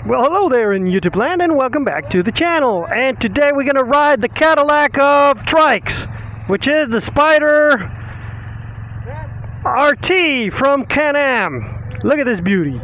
Well, hello there in YouTube land and welcome back to the channel. And today we're going to ride the Cadillac of Trikes, which is the Spyder RT from Can-Am. Look at this beauty.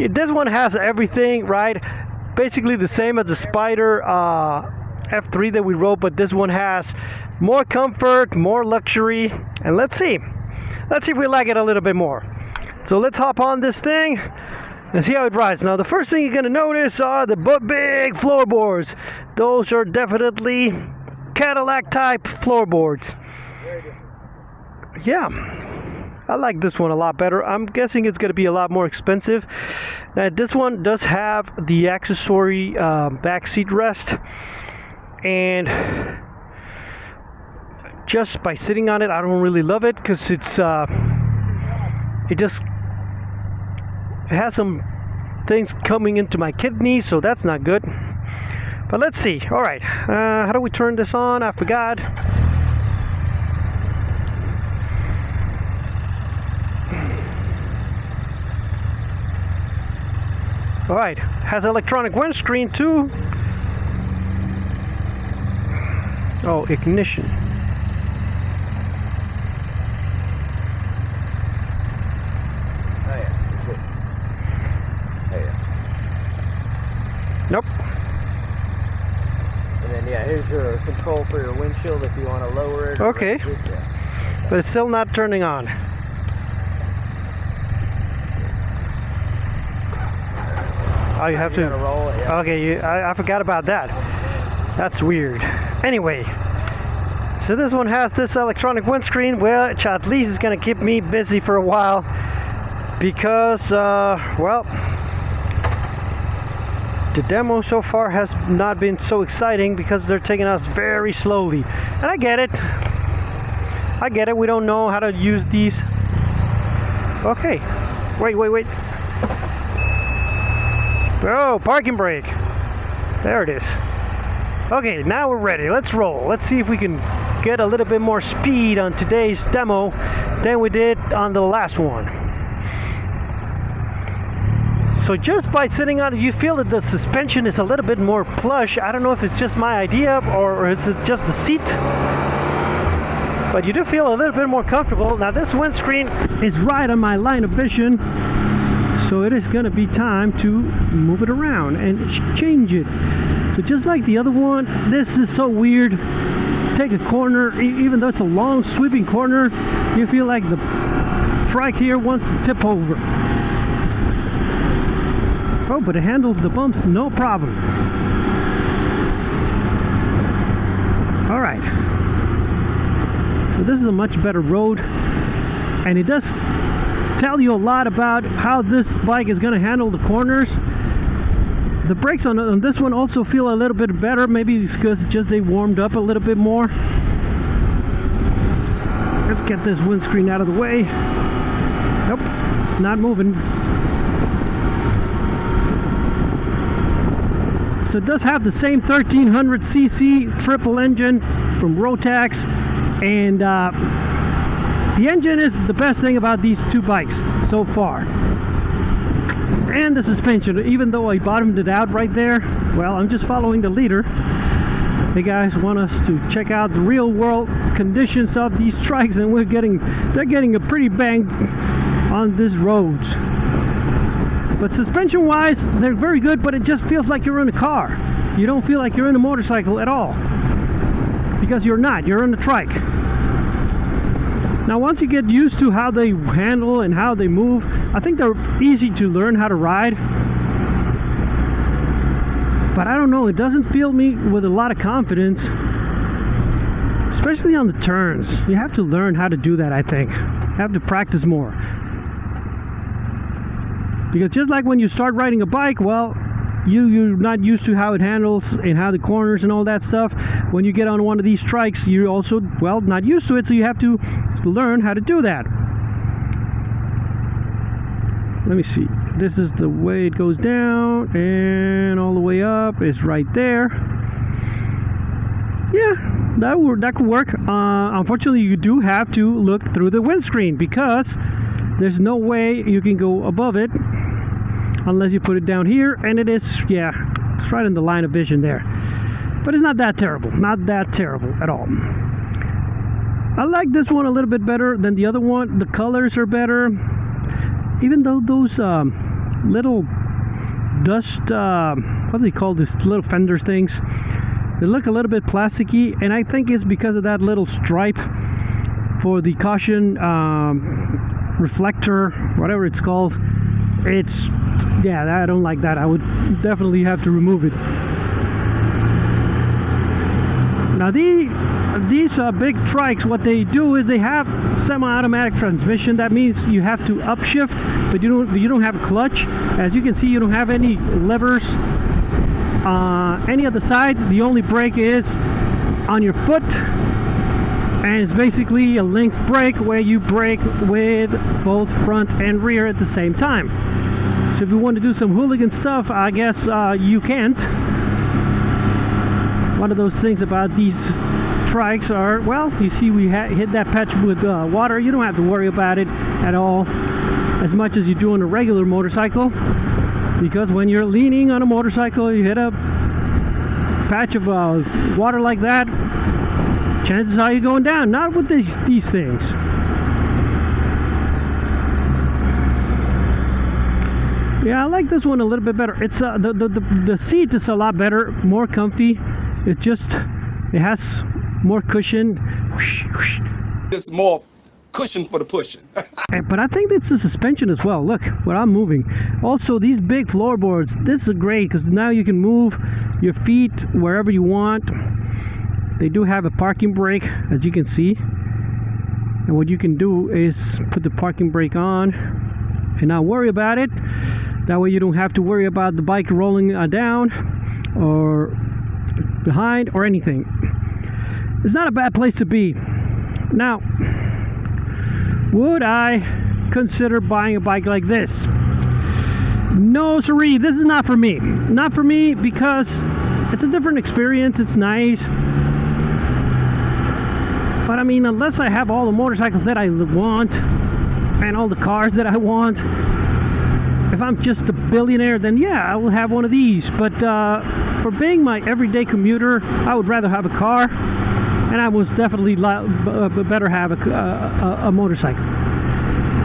This one has everything, right? Basically the same as the Spyder F3 that we rode, but this one has more comfort, more luxury, and let's see if we like it a little bit more. So let's hop on this thing and see how it rides. Now the first thing you're gonna notice are the big floorboards. Those are definitely Cadillac type floorboards. Yeah, I like this one a lot better. I'm guessing it's going to be a lot more expensive. Now, this one does have the accessory back seat rest, and just by sitting on it, I don't really love it because it has some things coming into my kidneys, so that's not good. But let's see. All right, how do we turn this on? I forgot. Alright, has electronic windscreen too. Oh, ignition. Oh yeah, it's this. Oh yeah. Nope. And then yeah, here's your control for your windshield if you want to lower it. Okay. Yeah. But it's still not turning on. Oh, you have to roll it, yeah. Okay, I forgot about that. That's weird. Anyway, so this one has this electronic windscreen, which at least is going to keep me busy for a while because, well, the demo so far has not been so exciting because they're taking us very slowly. And I get it. We don't know how to use these. Okay. Wait. Oh, parking brake. There it is. Okay, now we're ready. Let's roll. Let's see if we can get a little bit more speed on today's demo than we did on the last one. So just by sitting on it, you feel that the suspension is a little bit more plush. I don't know if it's just my idea or is it just the seat. But you do feel a little bit more comfortable. Now this windscreen is right on my line of vision. So it is going to be time to move it around and change it. So just like the other one, this is so weird. Take a corner, even though it's a long sweeping corner, you feel like the trike here wants to tip over. Oh, but it handles the bumps no problem. All right. So this is a much better road, and it does tell you a lot about how this bike is going to handle the corners. The brakes on this one also feel a little bit better. Maybe it's because just they warmed up a little bit more. Let's get this windscreen out of the way. Nope, it's not moving. So it does have the same 1300cc triple engine from Rotax, and the engine is the best thing about these two bikes so far. And the suspension, even though I bottomed it out right there, well, I'm just following the leader. They guys want us to check out the real world conditions of these trikes, and they're getting a pretty bang on these roads. But suspension wise, they're very good, but it just feels like you're in a car. You don't feel like you're in a motorcycle at all. Because you're not, you're in a trike. Now once you get used to how they handle and how they move, I think they're easy to learn how to ride. But I don't know, it doesn't fill me with a lot of confidence, especially on the turns. You have to learn how to do that, I think. You have to practice more. Because just like when you start riding a bike, well, you're not used to how it handles and how the corners and all that stuff, when you get on one of these Trikes, you're also, well, not used to it, so you have to learn how to do that. Let me see. This is the way it goes down, and all the way up is right there. Yeah, that could work. Unfortunately, you do have to look through the windscreen because there's no way you can go above it unless you put it down here, and it is, yeah, it's right in the line of vision there. But it's not that terrible, not that terrible at all. I like this one a little bit better than the other one. The colors are better, even though those little dust, what do they call this, little fenders things, they look a little bit plasticky, and I think it's because of that little stripe for the caution reflector, whatever it's called. It's, yeah, I don't like that. I would definitely have to remove it. Now these big Trikes, what they do is they have semi-automatic transmission. That means you have to upshift, but you don't have a clutch. As you can see, you don't have any levers. Any of the sides, the only brake is on your foot, and it's basically a link brake where you brake with both front and rear at the same time. So if you want to do some hooligan stuff, I guess you can't. One of those things about these Trikes are, well, you see we hit that patch with water. You don't have to worry about it at all as much as you do on a regular motorcycle, because when you're leaning on a motorcycle, you hit a patch of water like that, chances are you're going down. Not with these things. Yeah, I like this one a little bit better. It's the seat is a lot better, more comfy. It has more cushion. It's more cushion for the pushing. But I think it's the suspension as well. Look, where I'm moving. Also, these big floorboards, this is great because now you can move your feet wherever you want. They do have a parking brake, as you can see. And what you can do is put the parking brake on and not worry about it. That way you don't have to worry about the bike rolling down or behind or anything. It's not a bad place to be. Now, would I consider buying a bike like this? No siree, this is not for me. Not for me because it's a different experience, it's nice. But I mean, unless I have all the motorcycles that I want and all the cars that I want, if I'm just a billionaire, then yeah, I will have one of these. But for being my everyday commuter, I would rather have a car, and I was definitely better have a motorcycle.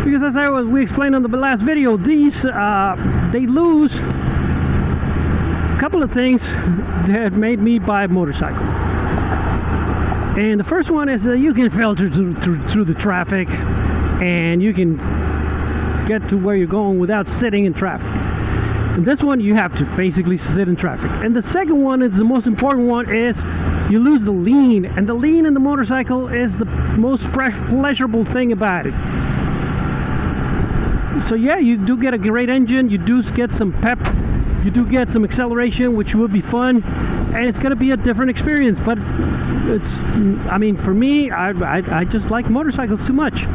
Because as we explained on the last video, these they lose a couple of things that made me buy a motorcycle. And the first one is you can filter through the traffic, and you can get to where you're going without sitting in traffic. And this one, you have to basically sit in traffic. And the second one, is the most important one, is you lose the lean. And the lean in the motorcycle is the most pleasurable thing about it. So yeah, you do get a great engine, you do get some pep, you do get some acceleration, which will be fun, and it's going to be a different experience. But it's, I mean, for me, I just like motorcycles too much.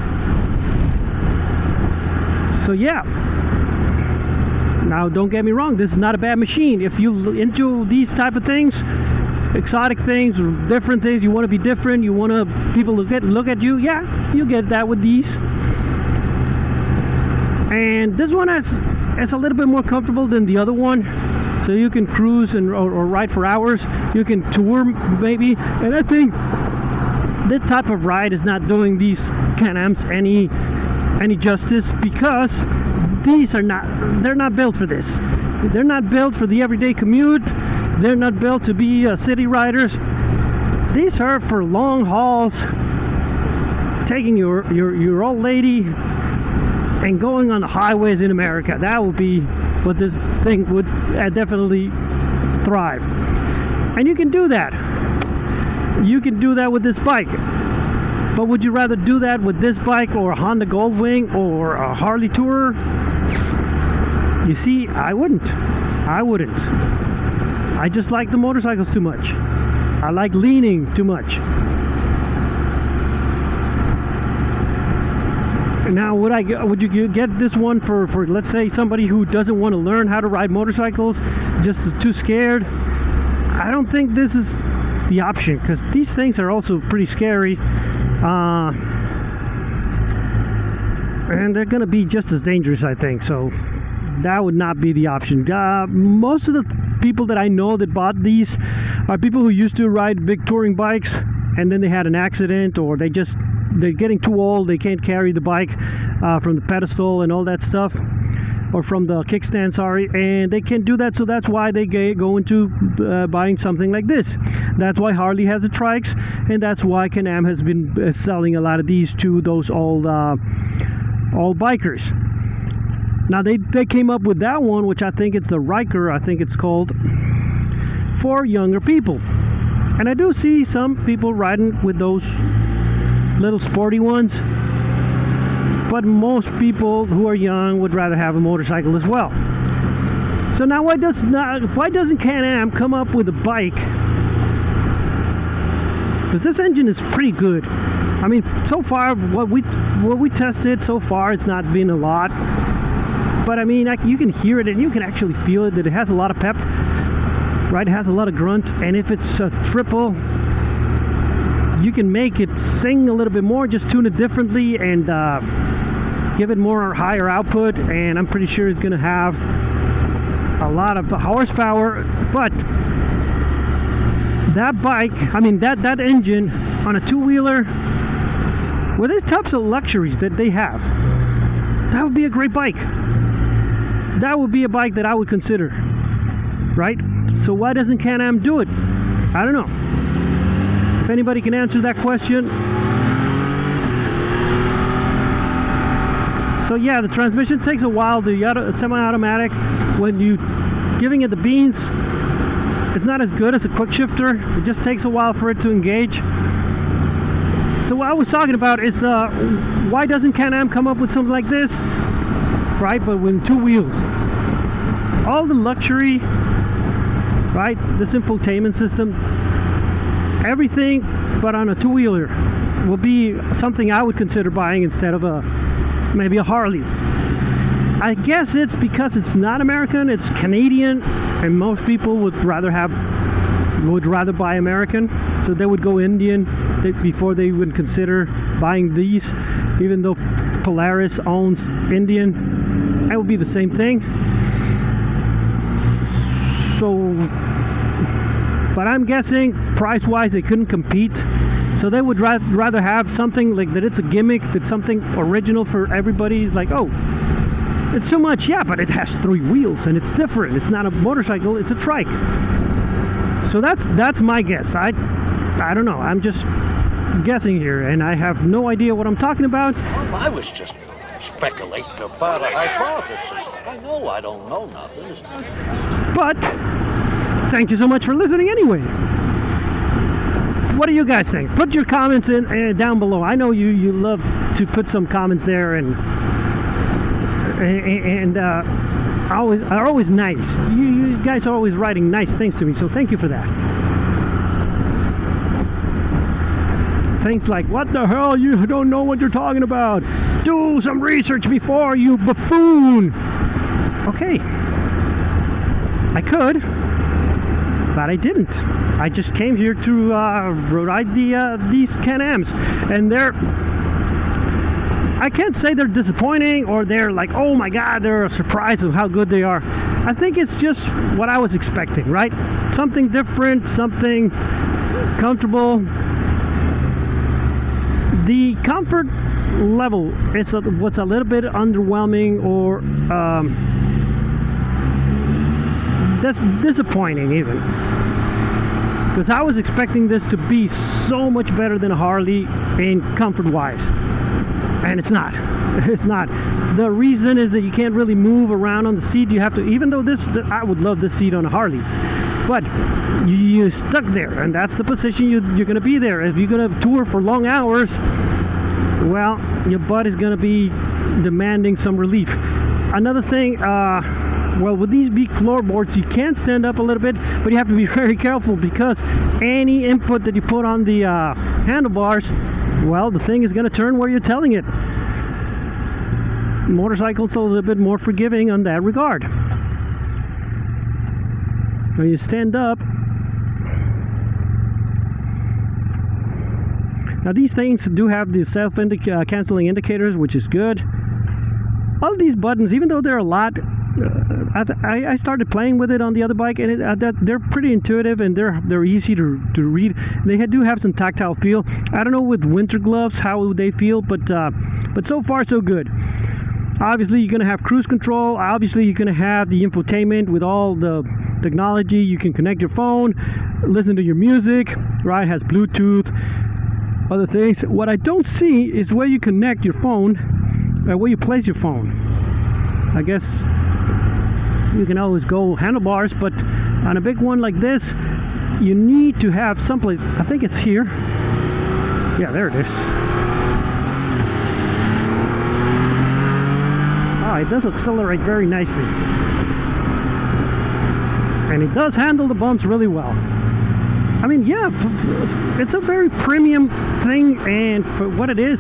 So yeah. Now, don't get me wrong, this is not a bad machine. If you into these type of things, exotic things, different things, you want to be different, you want people to look at you, yeah, you get that with these. And this one is a little bit more comfortable than the other one, so you can cruise or ride for hours. You can tour maybe, and I think this type of ride is not doing these Can-Ams any justice, because they're not built for this. They're not built for the everyday commute. They're not built to be city riders. These are for long hauls, taking your old lady and going on the highways in America. That would be what this thing would definitely thrive. And you can do that. You can do that with this bike. But would you rather do that with this bike or a Honda Goldwing or a Harley Tourer? You see, I wouldn't. I wouldn't. I just like the motorcycles too much. I like leaning too much. Now, would you get this one for let's say somebody who doesn't want to learn how to ride motorcycles, just is too scared? I don't think this is the option, because these things are also pretty scary, and they're gonna be just as dangerous, I think. So that would not be the option. Most of the people that I know that bought these are people who used to ride big touring bikes, and then they had an accident, or they're getting too old, they can't carry the bike from the pedestal and all that stuff, or from the kickstand, sorry, and they can't do that, so that's why they go into buying something like this. That's why Harley has the Trikes, and that's why Can-Am has been selling a lot of these to those old bikers. Now they came up with that one, which I think it's the Riker, I think it's called, for younger people. And I do see some people riding with those little sporty ones, but most people who are young would rather have a motorcycle as well. So now why doesn't Can-Am come up with a bike? Because this engine is pretty good. I mean, so far what we tested so far, it's not been a lot, but I mean, you can hear it and you can actually feel it, that it has a lot of pep, right? It has a lot of grunt, and if it's a triple, you can make it sing a little bit more, just tune it differently and give it more higher output, and I'm pretty sure it's going to have a lot of horsepower. But that bike, I mean that engine on a two-wheeler with these types of luxuries that they have, that would be a great bike. That would be a bike that I would consider, right? So why doesn't Can-Am do it? I don't know. If anybody can answer that question. So yeah, the transmission takes a while. The semi-automatic, when you giving it the beans, it's not as good as a quick shifter. It just takes a while for it to engage. So what I was talking about is why doesn't Can-Am come up with something like this, right? But with two wheels, all the luxury, right? This infotainment system, everything, but on a two-wheeler will be something I would consider buying instead of maybe a Harley. I guess it's because it's not American, it's Canadian, and most people would rather buy American, so they would go Indian before they would consider buying these. Even though Polaris owns Indian, that would be the same thing. So, but I'm guessing price-wise they couldn't compete, so they would rather have something like that. It's a gimmick, that's something original for everybody. It's like, oh, it's so much, yeah, but it has three wheels and it's different. It's not a motorcycle, it's a trike. So that's my guess. I don't know. I'm just guessing here, and I have no idea what I'm talking about. Well, I was just speculating about a hypothesis. I know I don't know nothing. But thank you so much for listening anyway. What do you guys think? Put your comments in down below. I know you love to put some comments there, and are always nice. You guys are always writing nice things to me, so thank you for that. Things like, what the hell, you don't know what you're talking about, do some research before, you buffoon. Okay, I could, but I didn't. I just came here to ride these Can-Ams, and I can't say they're disappointing or they're like, oh my god, they're a surprise of how good they are. I think it's just what I was expecting, right? Something different, something comfortable. The comfort level is what's a little bit underwhelming, or that's disappointing even. Because I was expecting this to be so much better than a Harley in comfort-wise. And it's not. It's not. The reason is that you can't really move around on the seat. You have to, even though I would love this seat on a Harley, but you're stuck there, and that's the position you're going to be there. If you're going to tour for long hours, well, your butt is going to be demanding some relief. Another thing, Well, with these big floorboards, you can stand up a little bit, but you have to be very careful because any input that you put on the handlebars, well, the thing is going to turn where you're telling it. Motorcycles are a little bit more forgiving on that regard. When you stand up, now these things do have the self-canceling indicators, which is good. All of these buttons, even though they're a lot, I started playing with it on the other bike, and they're pretty intuitive and they're easy to read. They do have some tactile feel. I don't know with winter gloves how they feel, but so far so good. Obviously, you're going to have cruise control. Obviously, you're going to have the infotainment with all the technology. You can connect your phone, listen to your music, right? It has Bluetooth, other things. What I don't see is where you connect your phone, where you place your phone. I guess you can always go handlebars, but on a big one like this, you need to have someplace. I think it's here. Yeah, there it is. It does accelerate very nicely, and it does handle the bumps really well. I mean, yeah, it's a very premium thing, and for what it is,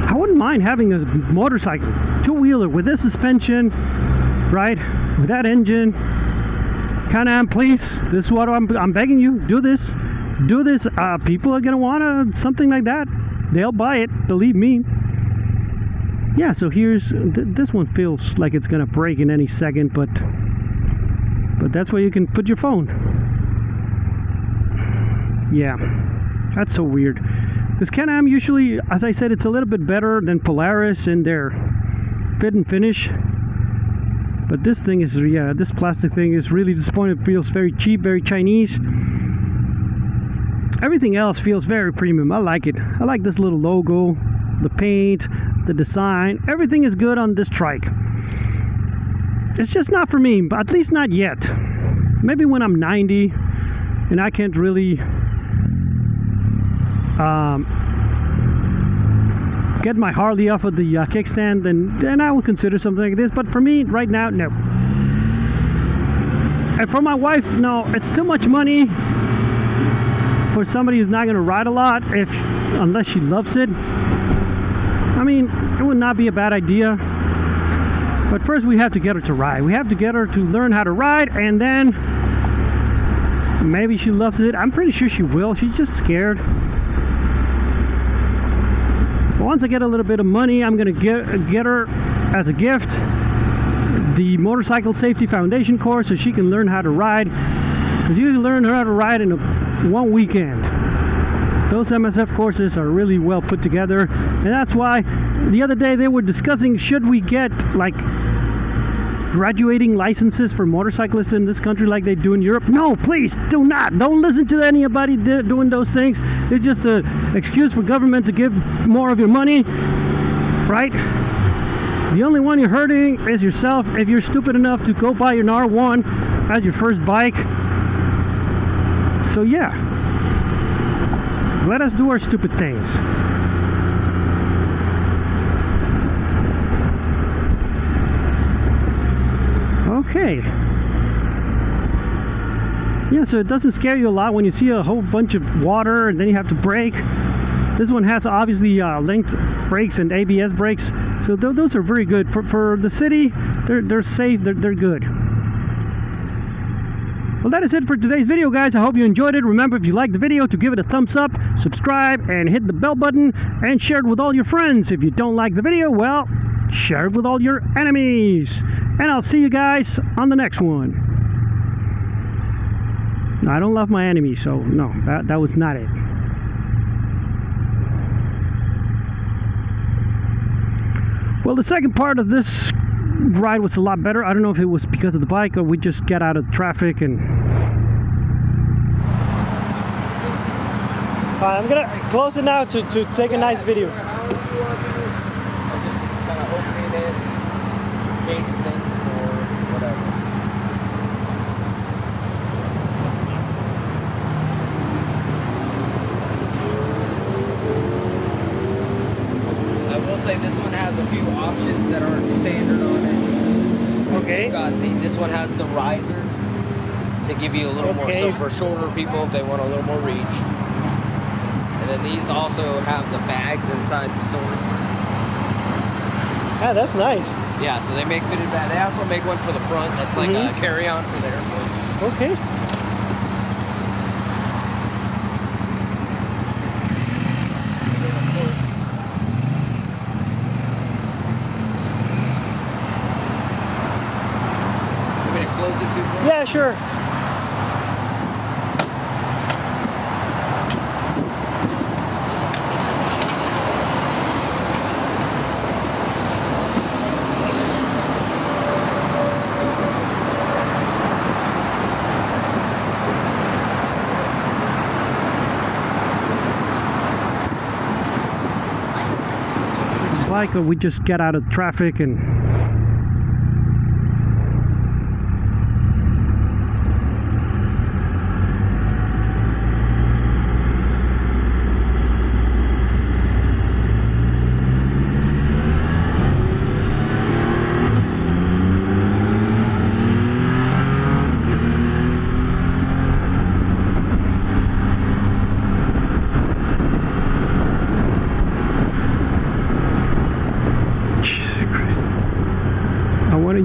I wouldn't mind having a motorcycle, two-wheeler with this suspension, right, with that engine. Can-Am, please, this is what I'm begging you, do this. People are gonna want something like that. They'll buy it, believe me. Yeah, so here's, this one feels like it's gonna break in any second, but that's where you can put your phone. Yeah, that's so weird. Because Can-Am usually, as I said, it's a little bit better than Polaris in their fit and finish. But this thing is, yeah, this plastic thing is really disappointing. It feels very cheap, very Chinese. Everything else feels very premium. I like it. I like this little logo, the paint, the design. Everything is good on this trike. It's just not for me, but at least not yet. Maybe when I'm 90 and I can't really get my Harley off of the kickstand, then I would consider something like this. But for me, right now, no. And for my wife, no. It's too much money for somebody who's not going to ride a lot, unless she loves it. I mean, it would not be a bad idea. But first we have to get her to ride. We have to get her to learn how to ride, and then maybe she loves it. I'm pretty sure she will. She's just scared. But once I get a little bit of money, I'm going to get her as a gift the Motorcycle Safety Foundation course so she can learn how to ride. Because you can learn how to ride in one weekend. Those MSF courses are really well put together, and that's why the other day they were discussing, should we get like graduating licenses for motorcyclists in this country like they do in Europe? No, please do not. Don't listen to anybody doing those things. It's just an excuse for government to give more of your money, right? The only one you're hurting is yourself if you're stupid enough to go buy an R1 as your first bike. So yeah, let us do our stupid things. Okay. Yeah, so it doesn't scare you a lot when you see a whole bunch of water and then you have to brake. This one has obviously linked brakes and ABS brakes, so those are very good for the city. They're safe. They're good. Well, that is it for today's video, guys. I hope you enjoyed it. Remember, if you liked the video, to give it a thumbs up, subscribe, and hit the bell button, and share it with all your friends. If you don't like the video, well, share it with all your enemies. And I'll see you guys on the next one. No, I don't love my enemies, so no, that was not it. Well, the second part of this ride was a lot better. I don't know if it was because of the bike or we just get out of traffic and... Alright, I'm gonna close it now to take a nice video. I will say this one has a few options that aren't standard on it. Okay. This one has the risers to give you a little more, Okay. so for shorter people if they want a little more reach. And then these also have the bags inside the storage. Ah, that's nice. Yeah, so they make fitted bag. They also make one for the front that's like a carry-on for the airplane. Okay. Want me to close it too far? Yeah, sure. Bike, or we just get out of traffic and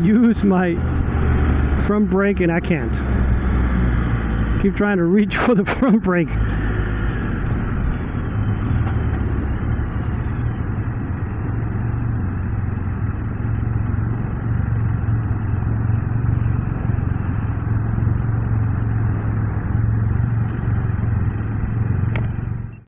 use my front brake and I can't. Keep trying to reach for the front brake.